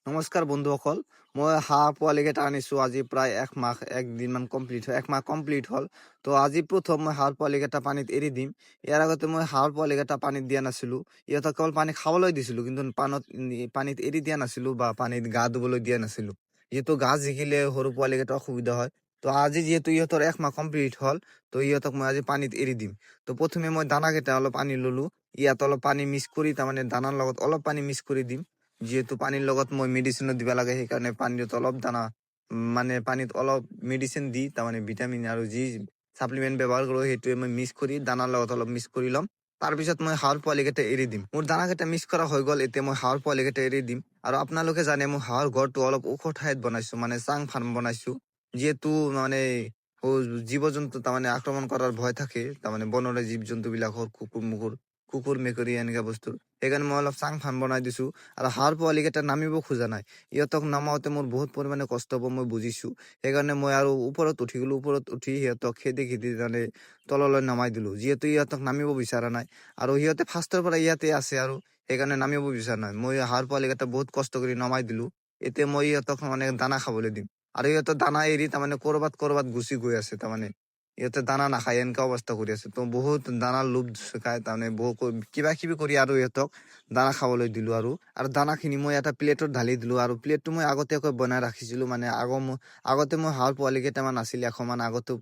নমস্কাৰ বন্ধুসকল। মই হাঁহ পোৱালিকেইটা আনিছোঁ আজি প্ৰায় একদিনমান কমপ্লিট হয়, 1 মাহ কমপ্লিট হ'ল। তো আজি প্ৰথম মই হাঁহৰ পোৱালিকেইটা পানীত এৰি দিম। ইয়াৰ আগতে মই হাঁহৰ পোৱালিকেইটা পানীত দিয়া নাছিলোঁ। ইহঁতক কেৱল পানী খাবলৈ দিছিলোঁ, কিন্তু পানীত এৰি দিয়া নাছিলোঁ বা পানীত গা ধুবলৈ দিয়া নাছিলোঁ। যিহেতু গা জিকিলে সৰু পোৱালিকেইটা অসুবিধা হয়। তো আজি যিহেতু ইহঁতৰ 1 মাহ কমপ্লিট হ'ল, তো ইহঁতক মই আজি পানীত এৰি দিম। তো প্ৰথমে মই দানাকেইটা অলপ আনি ল'লোঁ। ইয়াত অলপ পানী মিক্স কৰি তাৰমানে দানাৰ লগত অলপ পানী মিক্স কৰি দিম। যিহেতু পানীৰ লগত মই মেডিচিনো দিব লাগে, সেইকাৰণে পানীত অলপ দানা মানে পানীত অলপ মেডিচিন দি তাৰমানে ভিটামিন আৰু যি ছাপ্লিমেণ্ট ব্যৱহাৰ কৰোঁ সেইটোৱে মই মিক্স কৰি দানাৰ লগত অলপ মিক্স কৰি ল'ম। তাৰপিছত মই হাঁহৰ পোৱালিকেইটা এৰি দিম। মোৰ দানাকেইটা মিক্স কৰা হৈ গ'ল, এতিয়া মই হাঁহৰ পোৱালিকেইটা এৰি দিম। আৰু আপোনালোকে জানে মই হাঁহৰ ঘৰটো অলপ ওখ ঠাইত বনাইছোঁ, মানে চাং ফাৰ্ম বনাইছোঁ। যিহেতু মানে জীৱ জন্তু তাৰমানে আক্ৰমণ কৰাৰ ভয় থাকে, তাৰমানে বনৰে জীৱ জন্তুবিলাকৰ কুকুৰ মেকুৰী এনেকুৱা বস্তুৰ, সেইকাৰণে মই অলপ চাং ফাৰ্ম বনাই দিছোঁ। আৰু হাঁহৰ পোৱালিকেইটা নামিব খোজা নাই। ইহঁতক নামাওঁতে মোৰ বহুত পৰিমাণে কষ্ট হ'ব মই বুজিছোঁ। সেইকাৰণে মই আৰু ওপৰত উঠি গ'লোঁ। ওপৰত উঠি সিহঁতক খেদি মানে তললৈ নামাই দিলোঁ। যিহেতু ইহঁতক নামিব বিচৰা নাই আৰু সিহঁতে ফাৰ্ষ্টৰ পৰা ইয়াতে আছে আৰু সেইকাৰণে নামিব বিচৰা নাই। মই হাঁহৰ পোৱালিকেইটা বহুত কষ্ট কৰি নমাই দিলোঁ। এতিয়া মই ইহঁতক মানে দানা খাবলৈ দিম। আৰু ইহঁতৰ দানা এৰি তাৰমানে ক'ৰবাত গুচি গৈ আছে তাৰমানে। ইহঁতে দানা নাখায়, এনেকুৱা অৱস্থা কৰি আছে। তো বহুত দানাৰ লোভ খায়, তাৰমানে কিবা কিবি কৰি আৰু ইহঁতক দানা খাবলৈ দিলোঁ। আৰু দানাখিনি মই এটা প্লেটত ঢালি দিলোঁ। আৰু প্লেটটো মই আগতীয়াকৈ বনাই ৰাখিছিলোঁ, মানে আগতে মই হাঁহৰ পোৱালি কেইটামান আছিল, 100 মান আগতেও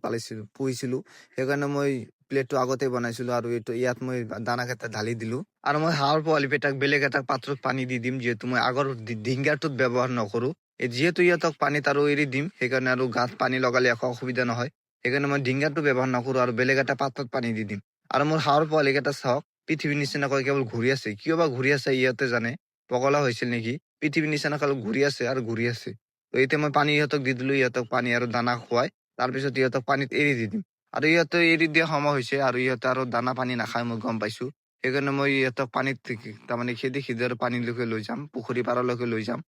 পুহিছিলোঁ। সেইকাৰণে মই প্লেটটো আগতে বনাইছিলোঁ আৰু ইয়াত মই দানাকেইটা ঢালি দিলোঁ। আৰু মই হাঁহৰ পোৱালি কেইটাক বেলেগ এটা পাত্ৰত পানী দি দিম, যিহেতু মই আগৰ ডিংগাৰটোত ব্যৱহাৰ নকৰোঁ। যিহেতু ইহঁতক পানীত আৰু এৰি দিম, সেইকাৰণে আৰু গাত পানী লগালে একো অসুবিধা নহয়। সেইকাৰণে মই ডিংগাৰটো ব্যৱহাৰ নকৰোঁ আৰু বেলেগ এটা পাত্ৰত পানী দি দিম। আৰু মোৰ হাঁহৰ পোৱালিকেইটা চাওক, পৃথিৱীৰ নিচিনাকৈ কেৱল ঘূৰি আছে। কিয় বা ঘূৰি আছে ইহঁতে জানে, পগলা হৈছিল নেকি। পৃথিৱীৰ নিচিনা কালো ঘূৰি আছে আৰু ঘূৰি আছে। তো এতিয়া মই পানী ইহঁতক দি দিলোঁ, ইহঁতক পানী আৰু দানা খুৱাই তাৰপিছত ইহঁতক পানীত এৰি দি দিম। আৰু ইহঁতে এৰি দিয়া সময় হৈছে আৰু ইহঁতে আৰু দানা পানী নাখায়, মই গম পাইছোঁ। সেইকাৰণে মই ইহঁতক পানীত তাৰমানে খেদি আৰু পানীলৈকে লৈ যাম, পুখুৰী পাৰলৈকে লৈ যাম।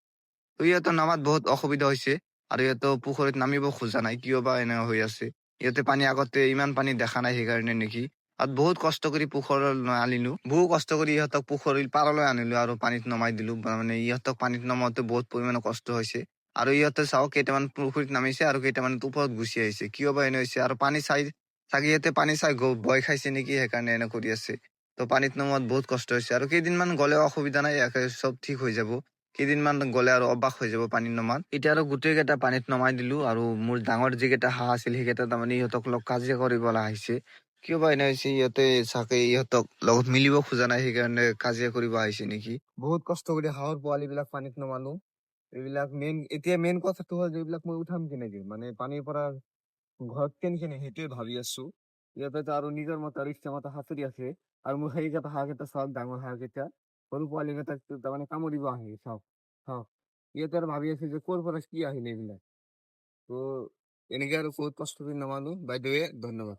তো ইহঁতৰ নামাত বহুত অসুবিধা হৈছে আৰু ইহঁতে পুখুৰীত নামিব খোজা নাই, কিয় বা এনে হৈ আছে। ইহঁতে পানী আগতে ইমান পানী দেখা নাই, সেইকাৰণে নেকি। আৰু বহুত কষ্ট কৰি পুখুৰীলৈ আনিলোঁ, বহু কষ্ট কৰি ইহঁতক পুখুৰীৰ পাৰলৈ আনিলোঁ আৰু পানীত নমাই দিলোঁ। মানে ইহঁতক পানীত নমাওঁতে বহুত পৰিমাণে কষ্ট হৈছে। আৰু ইহঁতে চাওক, কেইটামান পুখুৰীত নামিছে আৰু কেইটামান ওপৰত গুচি আহিছে, কিয় বা এনে হৈছে। আৰু পানী চাগে ইহঁতে পানী চাই ভয় খাইছে নেকি, সেইকাৰণে এনে কৰি আছে। তো পানীত নমোৱাত বহুত কষ্ট হৈছে। আৰু কেইদিনমান গ'লেও অসুবিধা নাই, চব ঠিক হৈ যাব। কেইদিনমান গ'লে আৰু অভ্যাস হৈ যাব পানীত নমাত। এতিয়া আৰু গোটেইকেইটা পানীত নমাই দিলোঁ। আৰু মোৰ ডাঙৰ যিকেইটা হাঁহ আছিল, সেইকেইটা তাৰমানে ইহঁতক লগ কাজিয়া কৰিবলৈ আহিছে। কিয় বা এনে হৈছে, ইহঁতে চাগে ইহঁতক লগত মিলিব খোজা নাই, সেইকাৰণে কাজিয়া কৰিব আহিছে নেকি। বহুত কষ্ট কৰি হাঁহৰ পোৱালি বিলাক পানীত নমালো। এইবিলাক মেইন কথাটো হ'ল যে এইবিলাক মই উঠাম কেনেকে, মানে পানীৰ পৰা ঘৰত কেনেকে সেইটোৱে ভাবি আছো। ইহঁতেতো আৰু নিজৰ মতে আৰু ইচ্ছা মতে সাঁতুৰি আছে। আৰু মোৰ সেইকেইটা হাঁহকেইটা চাওক, ডাঙৰ হাঁহকেইটা সৰু পোৱালি কেইটাক তাৰমানে কামুৰিব আহে, চাওক চাওক। ইহঁতে আৰু ভাবি আছে যে ক'ৰ পৰা কি আহিলে এইবিলাক। তো এনেকে আৰু বহুত কষ্ট কৰি নমালো। বাইদেৱে ধন্যবাদ।